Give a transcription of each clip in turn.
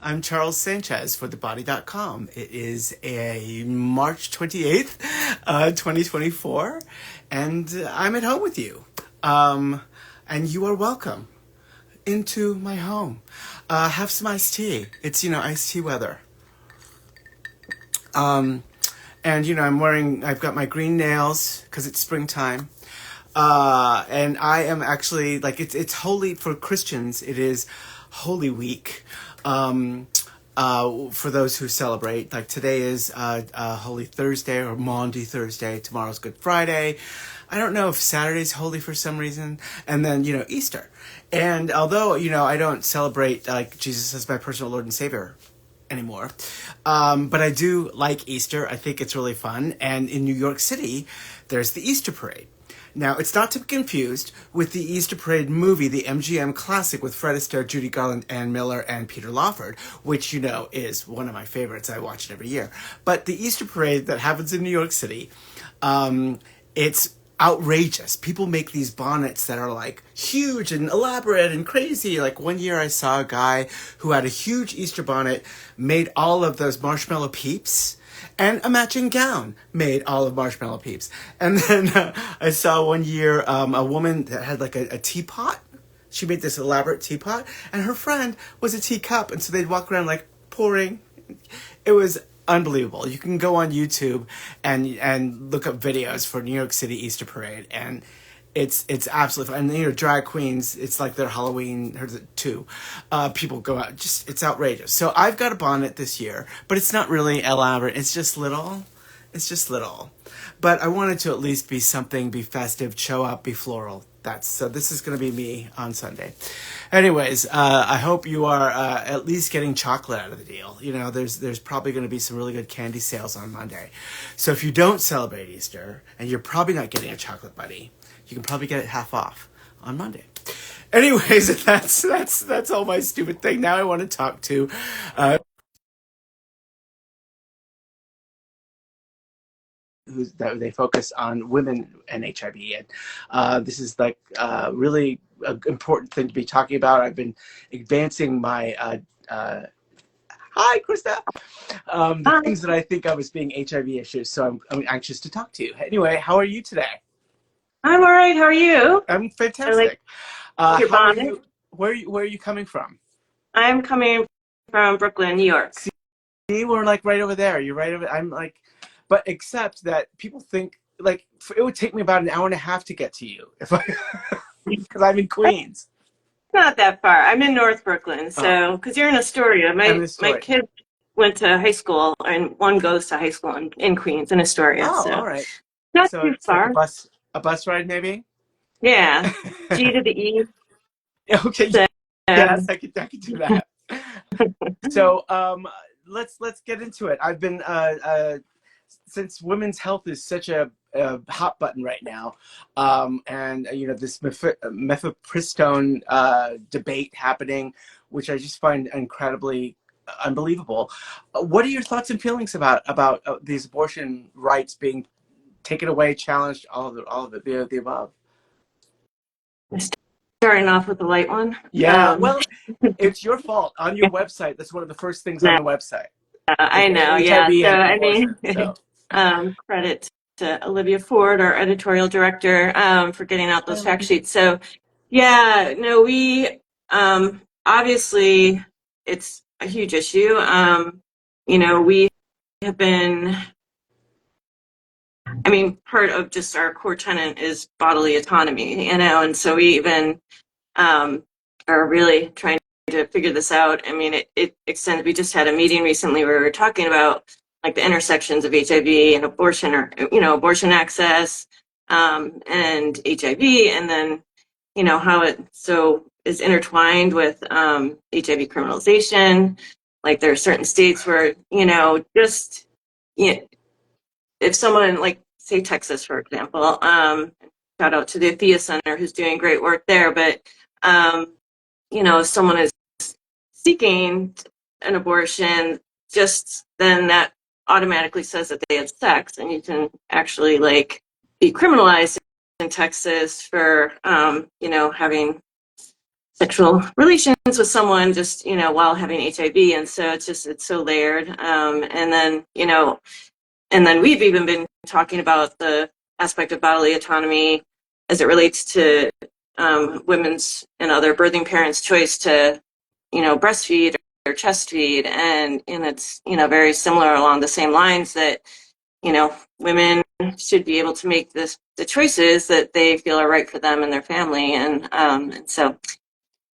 I'm Charles Sanchez for thebody.com. It is a March 28th, 2024, and I'm at home with you. And you are welcome into my home. Have some iced tea. It's, iced tea weather. And, I've got my green nails because it's springtime. And I am actually, it's holy for Christians. It is Holy Week. For those who celebrate, like today is Holy Thursday or Maundy Thursday. Tomorrow's Good Friday. I don't know if Saturday's holy for some reason. And then, Easter. And although, I don't celebrate like Jesus as my personal Lord and Savior anymore, but I do like Easter. I think it's really fun. And in New York City, there's the Easter Parade. Now, it's not to be confused with the Easter Parade movie, the MGM classic with Fred Astaire, Judy Garland, Ann Miller, and Peter Lawford, which, is one of my favorites. I watch it every year. But the Easter Parade that happens in New York City, it's outrageous. People make these bonnets that are like huge and elaborate and crazy. Like one year I saw a guy who had a huge Easter bonnet, made all of those marshmallow peeps, and a matching gown made all of marshmallow peeps. And then I saw one year a woman that had like a teapot. She made this elaborate teapot, and her friend was a teacup, and so they'd walk around like pouring. It was unbelievable. You can go on YouTube and look up videos for New York City Easter Parade, and it's absolutely fun. And drag queens, it's like their Halloween too. People go out, it's outrageous. So I've got a bonnet this year, but it's not really elaborate. It's just little. But I wanted to at least be something, be festive, show up, be floral. So this is going to be me on Sunday. Anyways, I hope you are at least getting chocolate out of the deal. There's probably going to be some really good candy sales on Monday. So if you don't celebrate Easter and you're probably not getting a chocolate bunny, you can probably get it half off on Monday. Anyways, that's all my stupid thing. Now I want to talk to they focus on women and HIV, and this is like really an important thing to be talking about. I've been advancing my hi Krista, the things that I think of as being HIV issues. So I'm anxious to talk to you. Anyway, how are you today? I'm all right. How are you? I'm fantastic. Your how are bonnet. you? Where are you coming from? I'm coming from Brooklyn, New York. See, we're like right over there. You're right over. I'm like. But except that people think, like, it would take me about an hour and a half to get to you because I'm in Queens. Not that far. I'm in North Brooklyn, so because you're in Astoria. My kids went to high school, and one goes to high school in Queens, in Astoria. Oh, so all right. not so too it's far. like a bus ride, maybe. Yeah, G to the E. Okay. So, yes, I could do that. So let's get into it. I've been since women's health is such a hot button right now, and this mifepristone debate happening, which I just find incredibly unbelievable. What are your thoughts and feelings about these abortion rights being taken away, challenged, all of it, the above? Starting off with the light one. Yeah, well, it's your fault. On your website, that's one of the first things on the website. I know. HIV Yeah. So and I abortion, mean, credit to Olivia Ford, our editorial director, for getting out those fact sheets. So, yeah, no, we obviously it's a huge issue. We have been. I mean, part of just our core tenet is bodily autonomy, and so we even are really trying to figure this out. I mean, it extends. We just had a meeting recently where we were talking about like the intersections of HIV and abortion, or abortion access, and HIV, and then how it so is intertwined with HIV criminalization. Like there are certain states where just if someone like say Texas, for example, shout out to the Athea Center who's doing great work there, but if someone is seeking an abortion, just then that automatically says that they had sex, and you can actually like be criminalized in Texas for having sexual relations with someone just, while having HIV. And so it's so layered. And then we've even been talking about the aspect of bodily autonomy as it relates to women's and other birthing parents' choice to, breastfeed or chest feed. And it's, very similar along the same lines that, women should be able to make the choices that they feel are right for them and their family. And so,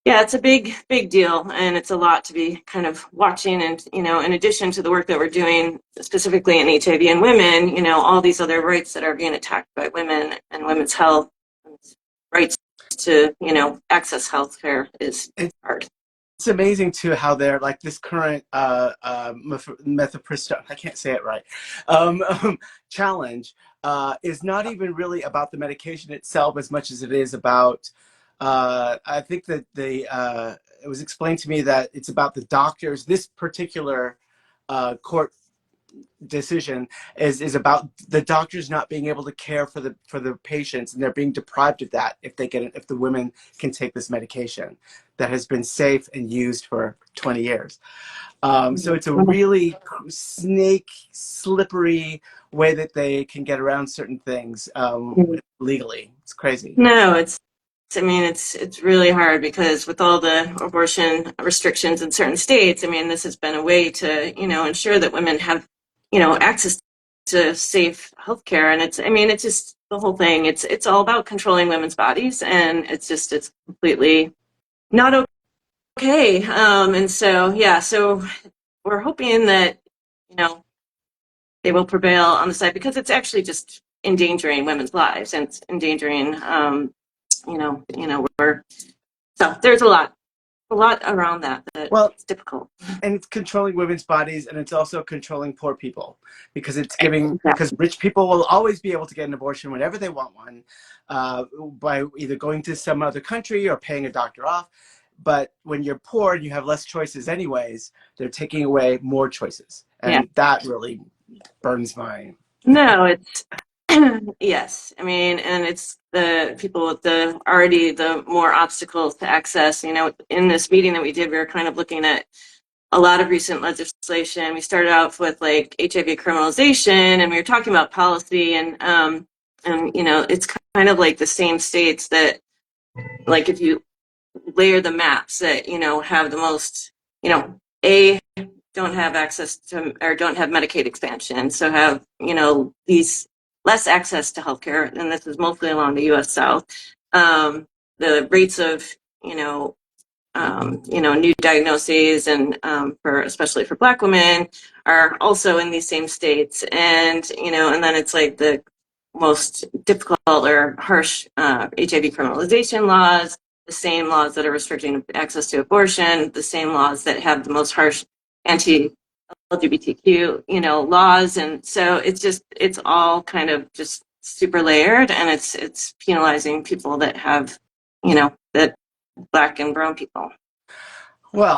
yeah, it's a big deal, and it's a lot to be kind of watching. And, in addition to the work that we're doing specifically in HIV and women, all these other rights that are being attacked by women and women's health, rights to, access healthcare is hard. It's amazing too how they're like this current methopriston, I can't say it right, challenge is not even really about the medication itself as much as it is about I think that it was explained to me that it's about the doctors. This particular court decision is about the doctors not being able to care for the patients, and they're being deprived of that if the women can take this medication that has been safe and used for 20 years. So it's a really slippery way that they can get around certain things legally. It's crazy. No, it's really hard because with all the abortion restrictions in certain states, this has been a way to, ensure that women have, access to safe healthcare. And it's just the whole thing. It's all about controlling women's bodies, and it's completely not okay. And so, yeah, so we're hoping that, they will prevail on the side, because it's actually just endangering women's lives, and it's endangering, so there's a lot around that it's difficult. And it's controlling women's bodies, and it's also controlling poor people, because it's because rich people will always be able to get an abortion whenever they want one, by either going to some other country or paying a doctor off. But when you're poor and you have less choices anyways, they're taking away more choices. And that really burns my... No, it's... Yes. And it's the people with the more obstacles to access. In this meeting that we did, we were kind of looking at a lot of recent legislation. We started out with like HIV criminalization, and we were talking about policy, and it's kind of like the same states that, like, if you layer the maps that, have the most, don't have access to, or don't have Medicaid expansion, so have, these less access to healthcare, and this is mostly along the U.S. South. The rates of, new diagnoses, and especially for Black women, are also in these same states. And, and then it's like the most difficult or harsh HIV criminalization laws, the same laws that are restricting access to abortion, the same laws that have the most harsh anti-LGBTQ, laws. And so it's all kind of just super layered, and it's penalizing people that have, that Black and brown people. Well,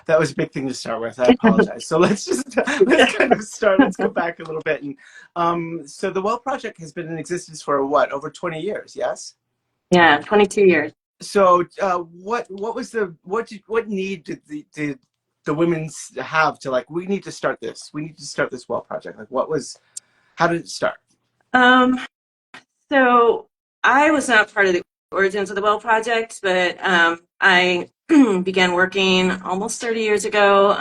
that was a big thing to start with. I apologize. So let's kind of start. Let's go back a little bit. And so the Well Project has been in existence for what, over 20 years? Yes. Yeah, 22 years. So what need did the women have to, like, we need to start this? We need to start this Well Project. Like, how did it start? So I was not part of the origins of the Well Project, but I began working almost 30 years ago,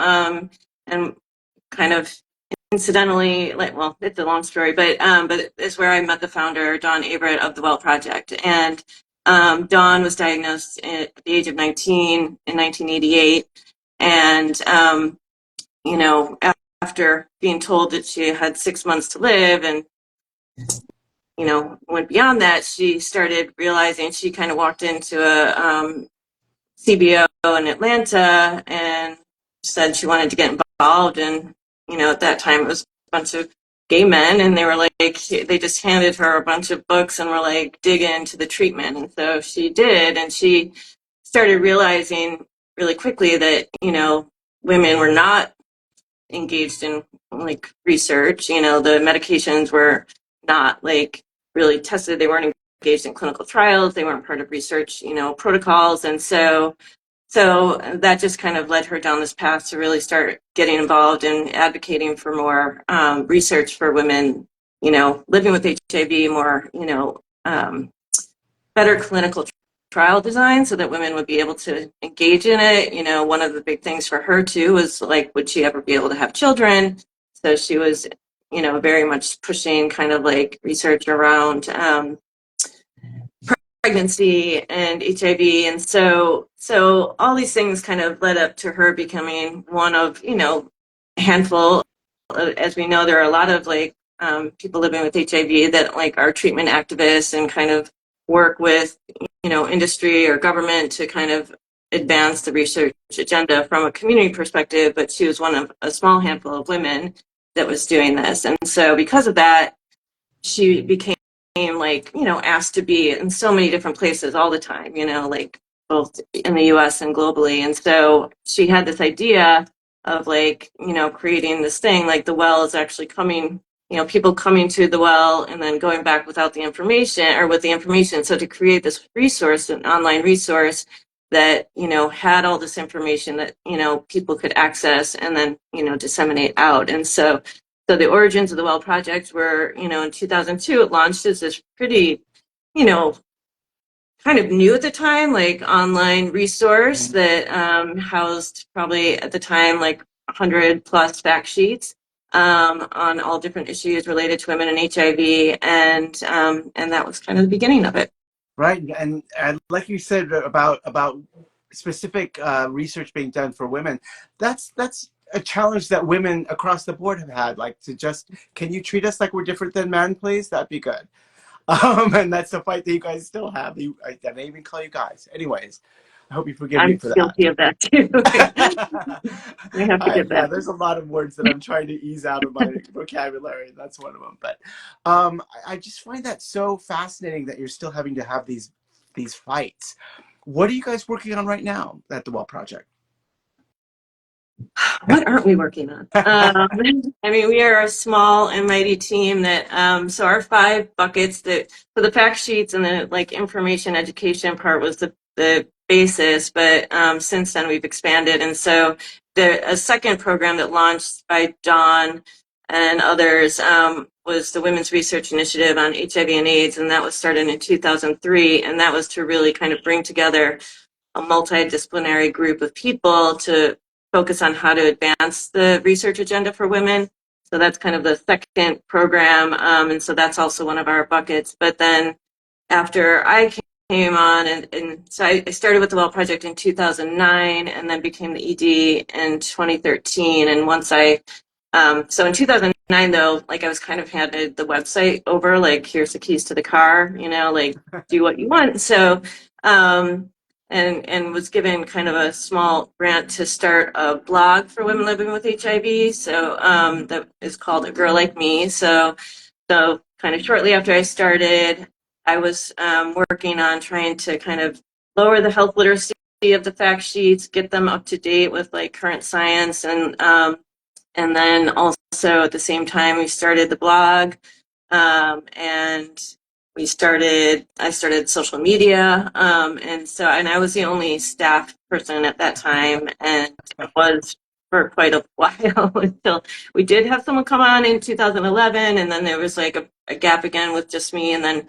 and kind of incidentally, it's a long story, but it's where I met the founder, Dawn Averett, of the Well Project. And Dawn was diagnosed at the age of 19 in 1988, and after being told that she had 6 months to live, and went beyond that, she started realizing, she kind of walked into a CBO in Atlanta and said she wanted to get involved. And, at that time it was a bunch of gay men, and they were like, they just handed her a bunch of books and were like, dig into the treatment. And so she did, and she started realizing really quickly that, women were not engaged in like research. The medications were not like really tested. They weren't engaged in clinical trials. They weren't part of research, protocols. And so that just kind of led her down this path to really start getting involved and advocating for more research for women, living with HIV, more, better clinical trial design so that women would be able to engage in it. One of the big things for her too was like, would she ever be able to have children? So she was, very much pushing kind of like research around pregnancy and HIV. And so all these things kind of led up to her becoming one of, a handful. As we know, there are a lot of like people living with HIV that like are treatment activists and kind of work with, industry or government to kind of advance the research agenda from a community perspective. But she was one of a small handful of women that was doing this. And so because of that, she became like, asked to be in so many different places all the time, like both in the US and globally. And so she had this idea of like, creating this thing, like the well is actually coming, people coming to the well and then going back without the information or with the information. So to create this resource, an online resource that, had all this information that, people could access and then, disseminate out. And so the origins of the Well Project were, in 2002, it launched as this pretty, kind of new at the time, like online resource that housed probably at the time like 100 plus fact sheets on all different issues related to women and HIV, and that was kind of the beginning of it. Right, and like you said about specific research being done for women, that's a challenge that women across the board have had. Like to just, can you treat us like we're different than men, please? That'd be good. And that's the fight that you guys still have. I didn't even call you guys. Anyways, I hope you forgive me I'm for that. guilty of that too. I have to get Yeah, that. there's a lot of words that I'm trying to ease out of my vocabulary. That's one of them. But I just find that so fascinating that you're still having to have these fights. What are you guys working on right now at the Well Project? What aren't we working on? I mean, we are a small and mighty team that, so our 5 buckets that, so the fact sheets and the like information education part was the basis, but since then we've expanded. And so a second program that launched by Dawn and others was the Women's Research Initiative on HIV and AIDS, and that was started in 2003. And that was to really kind of bring together a multidisciplinary group of people to focus on how to advance the research agenda for women. So that's kind of the second program. And so that's also one of our buckets. But then after I came on, and so I started with the Well Project in 2009 and then became the ED in 2013. And once so in 2009, though, like I was kind of handed the website over, like, here's the keys to the car, like do what you want. So, and was given kind of a small grant to start a blog for women living with HIV. So that is called A Girl Like Me. So kind of shortly after I started, I was working on trying to kind of lower the health literacy of the fact sheets, get them up to date with like current science, and then also at the same time we started the blog, and I started social media, and I was the only staff person at that time, and I was for quite a while until we did have someone come on in 2011, and then there was like a gap again with just me, and then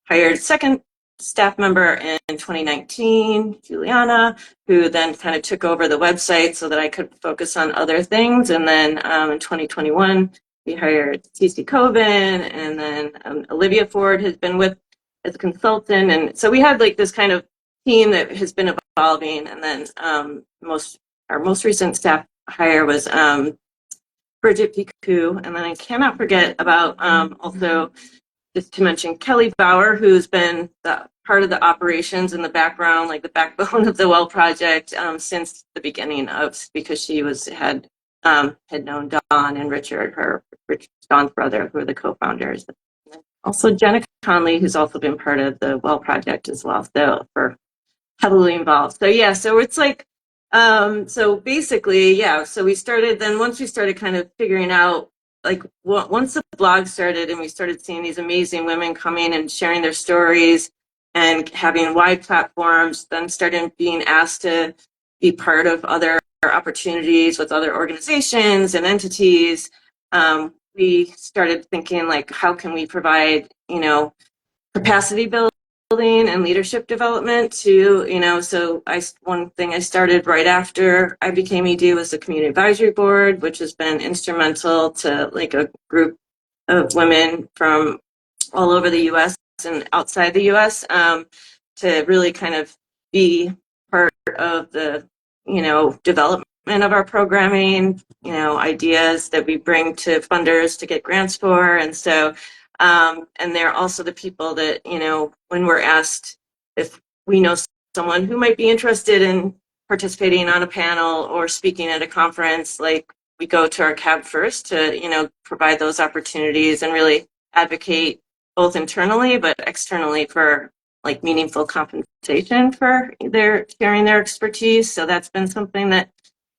hired second staff member in 2019, Juliana, who then kind of took over the website so that I could focus on other things, and then in 2021, we hired Cece Coven, and then Olivia Ford has been with as a consultant. And so we had like this kind of team that has been evolving. And then our most recent staff hire was Bridget Picou. And then I cannot forget about also just to mention Kelly Bauer, who's been part of the operations in the background, like the backbone of the Well Project since the beginning because she had known Dawn and Richard, Dawn's brother, who are the co-founders. Also Jenna Conley, who's also been part of the Well Project as well, so for heavily involved. So yeah, so it's like, so basically, yeah, so once we started kind of figuring out once the blog started and we started seeing these amazing women coming and sharing their stories and having wide platforms, then started being asked to be part of other opportunities with other organizations and entities. We started thinking like, how can we provide, capacity building and leadership development to, so one thing I started right after I became ED was the Community Advisory Board, which has been instrumental to like a group of women from all over the US and outside the US, to really kind of be part of the, development of our programming, ideas that we bring to funders to get grants for. And so, and they're also the people that, when we're asked if we know someone who might be interested in participating on a panel or speaking at a conference, like we go to our CAB first to, provide those opportunities and really advocate both internally but externally for like meaningful compensation for their sharing their expertise. So that's been something that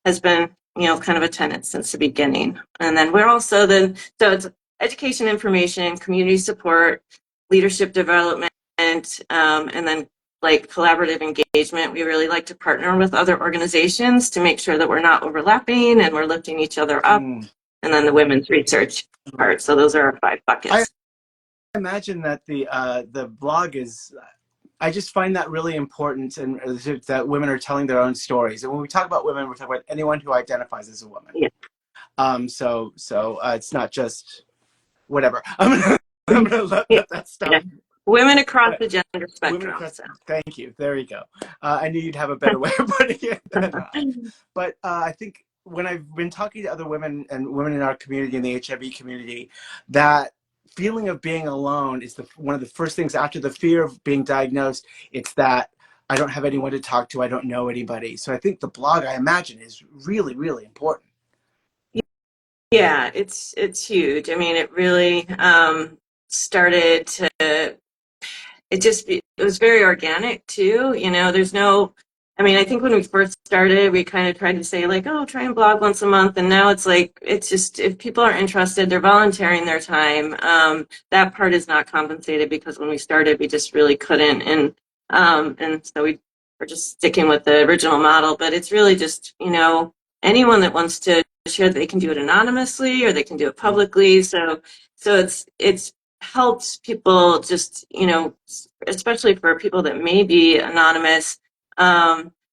has been, kind of a tenet since the beginning. And then we're also so it's education, information, community support, leadership development, and then like collaborative engagement. We really like to partner with other organizations to make sure that we're not overlapping and we're lifting each other up. And then the women's research part. So those are our 5 buckets. I imagine that the blog is. I just find that really important, and that women are telling their own stories. And when we talk about women, we're talking about anyone who identifies as a woman. Yeah. So it's not just whatever. I'm gonna let that stop. Yeah. Women across the gender spectrum. Thank you. There you go. I knew you'd have a better way of putting it than I. But I think when I've been talking to other women and women in our community, in the HIV community, that feeling of being alone is one of the first things after the fear of being diagnosed. It's that I don't have anyone to talk to. I don't know anybody. So I think the blog, I imagine, is really, really important. Yeah, it's huge. I mean, it really started to. It was very organic too. There's no. I mean, I think when we first started, we kind of tried to say like, oh, try and blog once a month, and now it's like it's just if people are interested, they're volunteering their time. That part is not compensated because when we started, we just really couldn't, and so we're just sticking with the original model. But it's really just anyone that wants to share, they can do it anonymously or they can do it publicly. So it's helps people just especially for people that may be anonymous,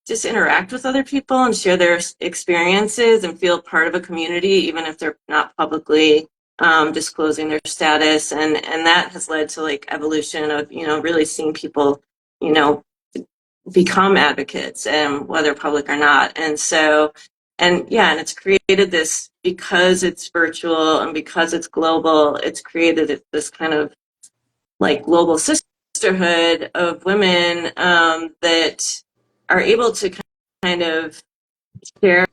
just interact with other people and share their experiences and feel part of a community, even if they're not publicly disclosing their status. And that has led to like evolution of really seeing people become advocates, and whether public or not. And so, and it's created this, because it's virtual and because it's global, it's created this kind of like global sisterhood of women that are able to kind of share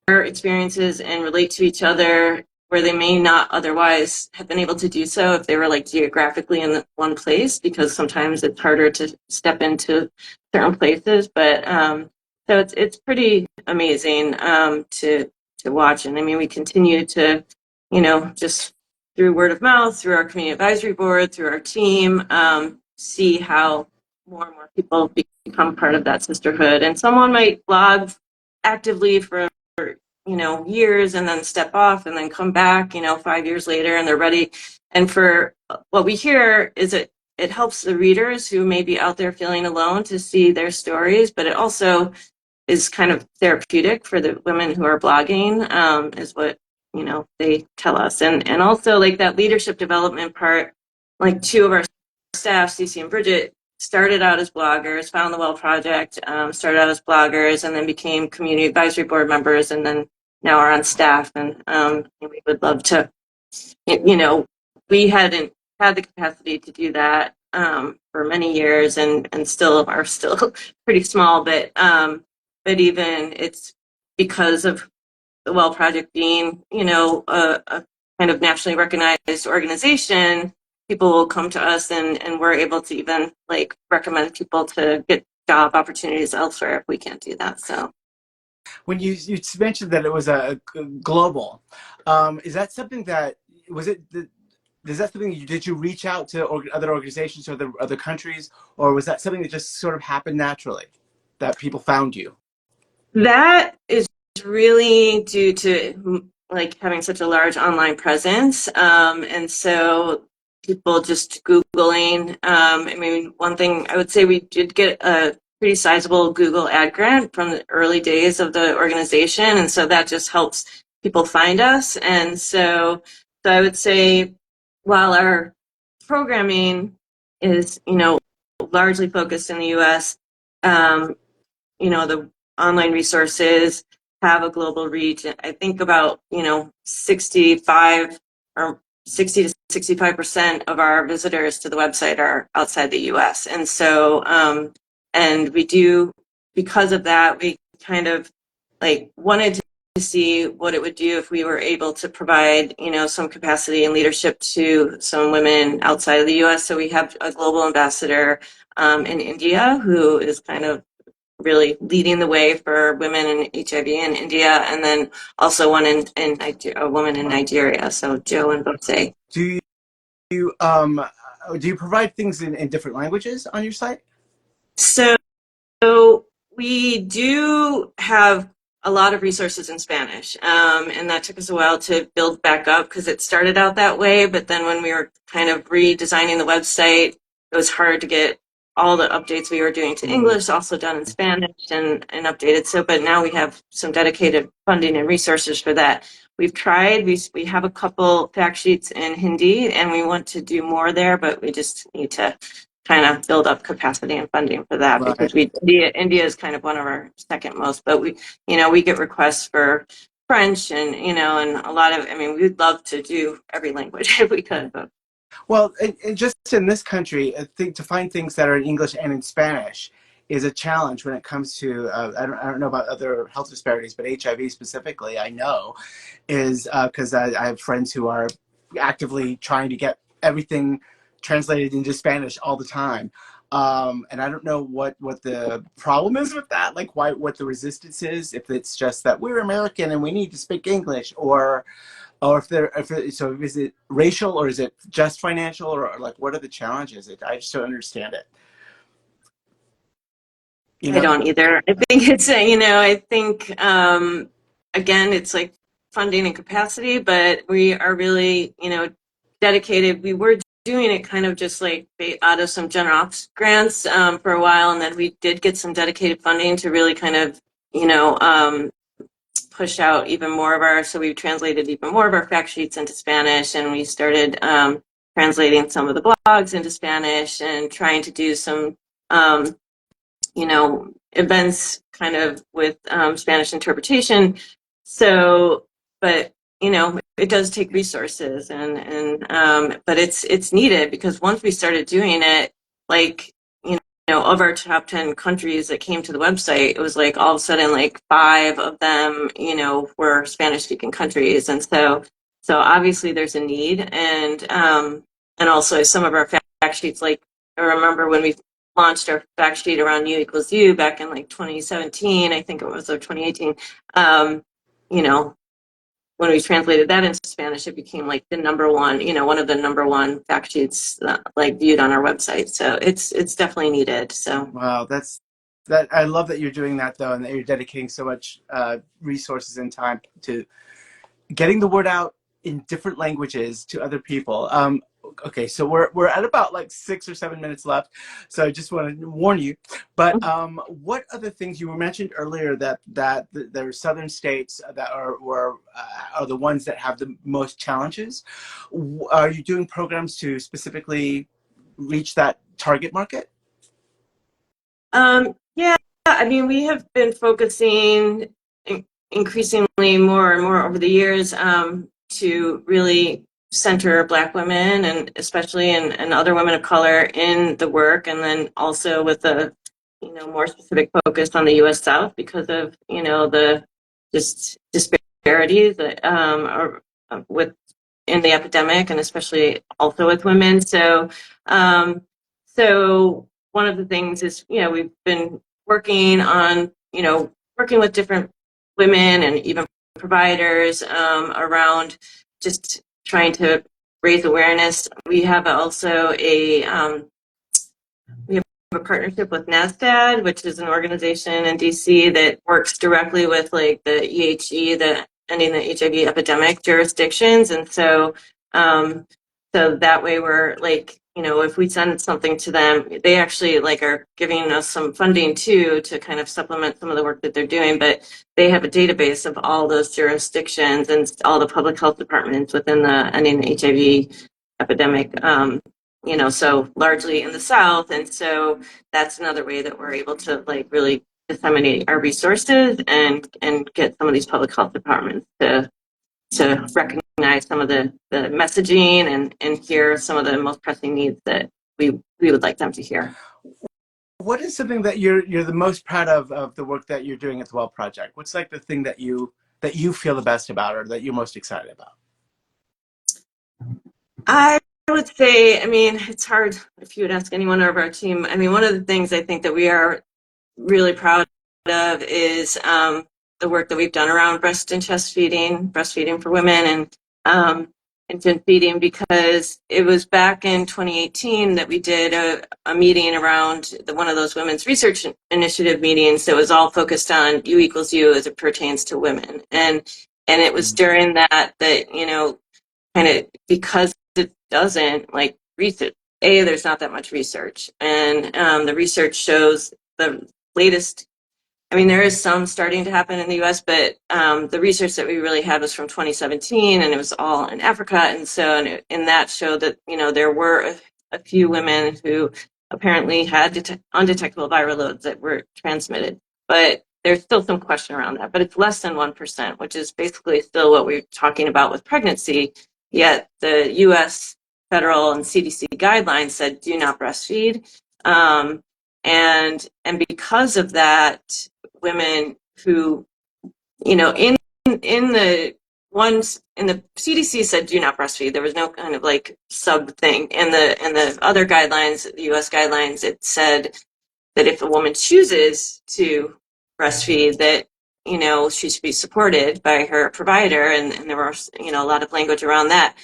experiences and relate to each other where they may not otherwise have been able to do so if they were like geographically in one place, because sometimes it's harder to step into certain places. But so it's pretty amazing to watch. And I mean, we continue to, just through word of mouth, through our community advisory board, through our team, see how more and more people become part of that sisterhood. And someone might blog actively for years and then step off and then come back 5 years later and they're ready. And for what we hear is it helps the readers who may be out there feeling alone to see their stories, but it also is kind of therapeutic for the women who are blogging, is what they tell us. And also like that leadership development part, like 2 of our staff, Cece and Bridget, started out as bloggers, found the Well Project, started out as bloggers, and then became community advisory board members, and then now are on staff. And we would love to, we hadn't had the capacity to do that for many years, and still are pretty small. But even it's because of the Well Project being, a kind of nationally recognized organization, people will come to us and we're able to even like recommend people to get job opportunities elsewhere if we can't do that. So when you mentioned that it was a global, is that something that was it? Is that something did you reach out to other organizations or other countries, or was that something that just sort of happened naturally that people found you? That is really due to like having such a large online presence. And so people just Googling. I mean, one thing I would say, we did get a pretty sizable Google ad grant from the early days of the organization. And so that just helps people find us. And so I would say, while our programming is, largely focused in the US, um, the online resources have a global reach. I think about, 65 or 60 to 65% of our visitors to the website are outside the US. And so, and we do, because of that, we kind of like wanted to see what it would do if we were able to provide, some capacity and leadership to some women outside of the US. So we have a global ambassador in India who is kind of really leading the way for women in HIV in India, and then also one in Nigeria, a woman in Nigeria. So Joe and Bose. Do you um do you provide things in different languages on your site? So we do have a lot of resources in Spanish, and that took us a while to build back up because it started out that way. But then when we were kind of redesigning the website, it was hard to get all the updates we were doing to English also done in Spanish and updated. So, but now we have some dedicated funding and resources for that. We've tried, we have a couple fact sheets in Hindi, and we want to do more there, but we just need to kind of build up capacity and funding for that, Right. because India is kind of one of our second most, but we get requests for French and a lot of, I mean, we'd love to do every language if we could, but Well, and just in this country, I think to find things that are in English and in Spanish is a challenge when it comes to I don't know about other health disparities, but HIV specifically, I know is because I have friends who are actively trying to get everything translated into Spanish all the time. And I don't know what the problem is with that, like what the resistance is, if it's just that we're American and we need to speak English, or so is it racial, or is it just financial, or like what are the challenges? I just don't understand it. You I know? don't either. I think it's, I think, again, it's like funding and capacity, but we are really, dedicated. We were doing it kind of just like out of some general ops grants for a while, and then we did get some dedicated funding to really kind of, push out even more of our, so we translated even more of our fact sheets into Spanish, and we started translating some of the blogs into Spanish and trying to do some um, events kind of with Spanish interpretation. So, but it does take resources, but it's needed, because once we started doing it, like of our top 10 countries that came to the website, it was like all of a sudden like five of them, were Spanish speaking countries, and so obviously there's a need, and also some of our fact sheets, like I remember when we launched our fact sheet around U equals U back in like 2017, I think it was, or 2018. You know, when we translated that into Spanish, it became like the number one, one of the number one fact sheets like viewed on our website. So it's definitely needed. So Wow, that I love that you're doing that though, and that you're dedicating so much resources and time to getting the word out in different languages to other people. Okay, so we're at about like 6 or 7 minutes left, so I just want to warn you. But what other things you mentioned earlier that there are southern states that are the ones that have the most challenges? Are you doing programs to specifically reach that target market? yeah, I mean, we have been focusing increasingly more and more over the years to really center Black women, and especially and other women of color in the work, and then also with a more specific focus on the U.S. South, because of the just disparities that are with in the epidemic, and especially also with women. So one of the things is, we've been working on, working with different women and even providers around just trying to raise awareness. We have also we have a partnership with NASDAD, which is an organization in DC that works directly with like the EHE, the ending the HIV epidemic jurisdictions. And so, so that way we're like, you know, if we send something to them, they actually like are giving us some funding too to kind of supplement some of the work that they're doing. But they have a database of all those jurisdictions and all the public health departments within the ending the HIV epidemic. You know, so largely in the South. And so that's another way that we're able to like really disseminate our resources and get some of these public health departments to recognize some of the messaging and hear some of the most pressing needs that we would like them to hear. What is something that you're the most proud of the work that you're doing at the Well Project? What's like the thing that you feel the best about or that you're most excited about? I would say, I mean, it's hard if you would ask anyone of our team. I mean, one of the things I think that we are really proud of is the work that we've done around breast and chest feeding, breastfeeding for women, and infant feeding, because it was back in 2018 that we did a meeting around one of those women's research initiative meetings that was all focused on U equals U as it pertains to women. And it was during that, you know, kind of because it doesn't like research. There's not that much research, and the research shows the latest. I mean, there is some starting to happen in the U.S., but the research that we really had was from 2017, and it was all in Africa, and so and that showed that, you know, there were a few women who apparently had undetectable viral loads that were transmitted, but there's still some question around that. But it's less than 1%, which is basically still what we're talking about with pregnancy. Yet the U.S. federal and CDC guidelines said do not breastfeed, and because of that, women who, you know, in the ones in the CDC said do not breastfeed. There was no kind of like sub thing. In the other guidelines, the U.S. guidelines, it said that if a woman chooses to breastfeed, that, you know, she should be supported by her provider, and there was, you know, a lot of language around that.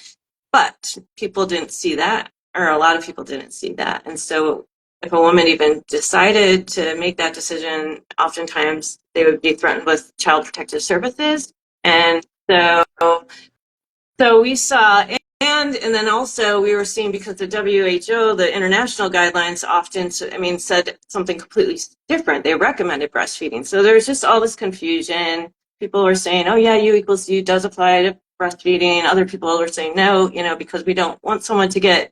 But people didn't see that, or a lot of people didn't see that. And so if a woman even decided to make that decision, oftentimes they would be threatened with child protective services. And so we saw, and then also we were seeing, because the WHO, the international guidelines often, I mean, said something completely different. They recommended breastfeeding. So there's just all this confusion. People were saying, oh yeah, U equals U does apply to breastfeeding. Other people were saying no, you know, because we don't want someone to get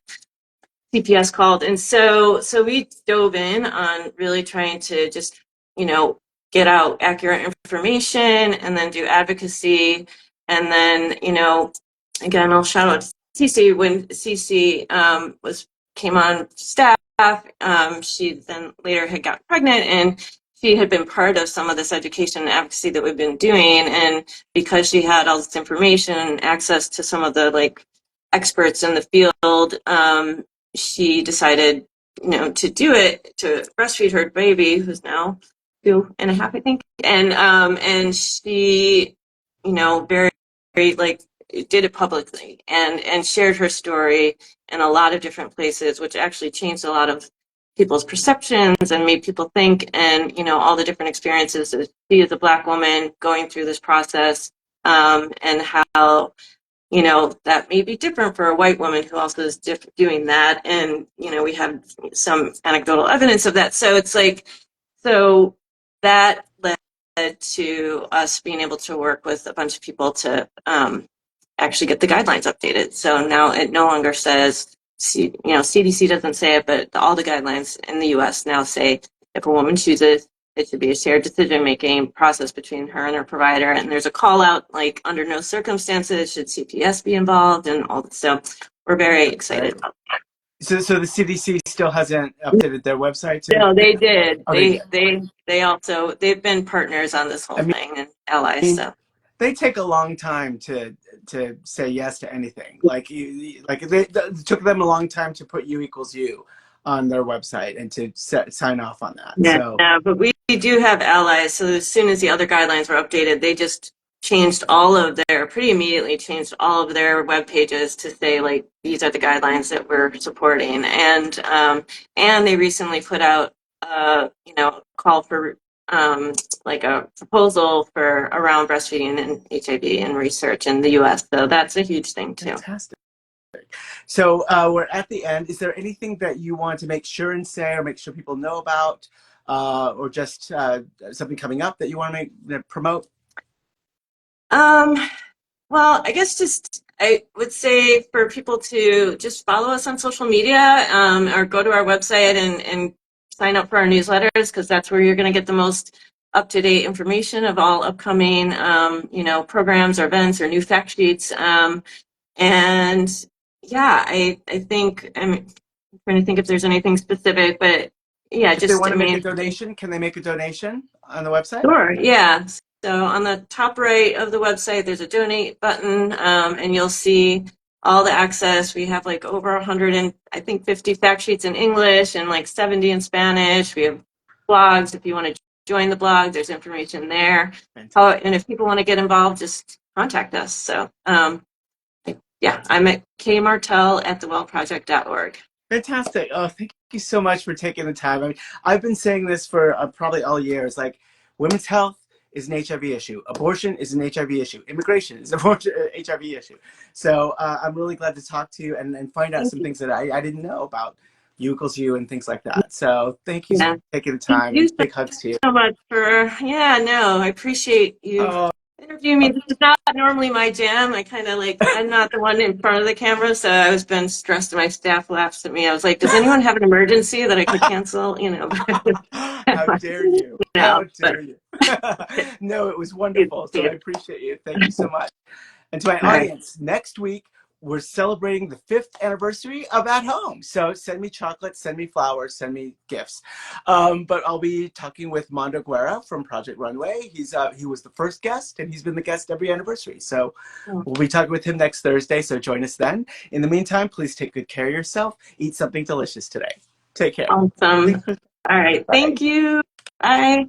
CPS called. And so we dove in on really trying to just, you know, get out accurate information and then do advocacy. And then, you know, again, I'll shout out to Cece. When Cece came on staff, she then later had got pregnant, and she had been part of some of this education and advocacy that we've been doing. And because she had all this information and access to some of the like experts in the field, she decided, you know, to do it, to breastfeed her baby, who's now 2.5, I think. And she, you know, very, very like did it publicly and shared her story in a lot of different places, which actually changed a lot of people's perceptions and made people think. And, you know, all the different experiences that she as a Black woman going through this process, and how, you know, that may be different for a white woman who also is doing that. And, you know, we have some anecdotal evidence of that. So it's like, so that led to us being able to work with a bunch of people to actually get the guidelines updated. So now it no longer says, you know, CDC doesn't say it, but all the guidelines in the US now say if a woman chooses, it should be a shared decision-making process between her and her provider. And there's a call out, like, under no circumstances should CPS be involved, and all this. So we're very excited about that. So the CDC still hasn't updated their website? No, they did. Oh, They also, they've been partners on this whole thing and allies. So they take a long time to say yes to anything. Like it took them a long time to put U equals U on their website and to sign off on that. Yeah, so but we do have allies. So as soon as the other guidelines were updated, they just pretty immediately changed all of their web pages to say like these are the guidelines that we're supporting, and they recently put out call for like a proposal for around breastfeeding and HIV and research in the U.S. So that's a huge thing too. Fantastic. So we're at the end. Is there anything that you want to make sure and say, or make sure people know about, or just something coming up that you want to promote? Well, I guess I would say for people to just follow us on social media, or go to our website and sign up for our newsletters, because that's where you're going to get the most up-to-date information of all upcoming, programs or events or new fact sheets. And yeah, I think I'm trying to think if there's anything specific, but yeah, If they want to make a donation, can they make a donation on the website? Sure, yeah. So on the top right of the website, there's a donate button, and you'll see all the access. We have like over 100 and I think 50 fact sheets in English and like 70 in Spanish. We have blogs. If you want to join the blog, there's information there. And if people want to get involved, just contact us. So yeah, I'm at kmartel@thewellproject.org. Fantastic. Oh, thank you so much for taking the time. I mean, I've been saying this for probably all years. Like, women's health is an HIV issue. Abortion is an HIV issue. Immigration is an HIV issue. So I'm really glad to talk to you and find out some things that I didn't know about U equals U and things like that. So thank you for taking the time. Thank you big hugs to you. so much I appreciate you interviewing me. This is not normally my jam. I'm not the one in front of the camera, so I was been stressed. My staff laughs at me. I was like, does anyone have an emergency that I could cancel? How dare you? How dare you? No, it was wonderful. So I appreciate you. Thank you so much. And to my audience, next week, we're celebrating the 5th anniversary of At Home. So send me chocolates, send me flowers, send me gifts. But I'll be talking with Mondo Guerra from Project Runway. He was the first guest, and he's been the guest every anniversary. So we'll be talking with him next Thursday, so join us then. In the meantime, please take good care of yourself. Eat something delicious today. Take care. Awesome. All right. Thank you. Bye.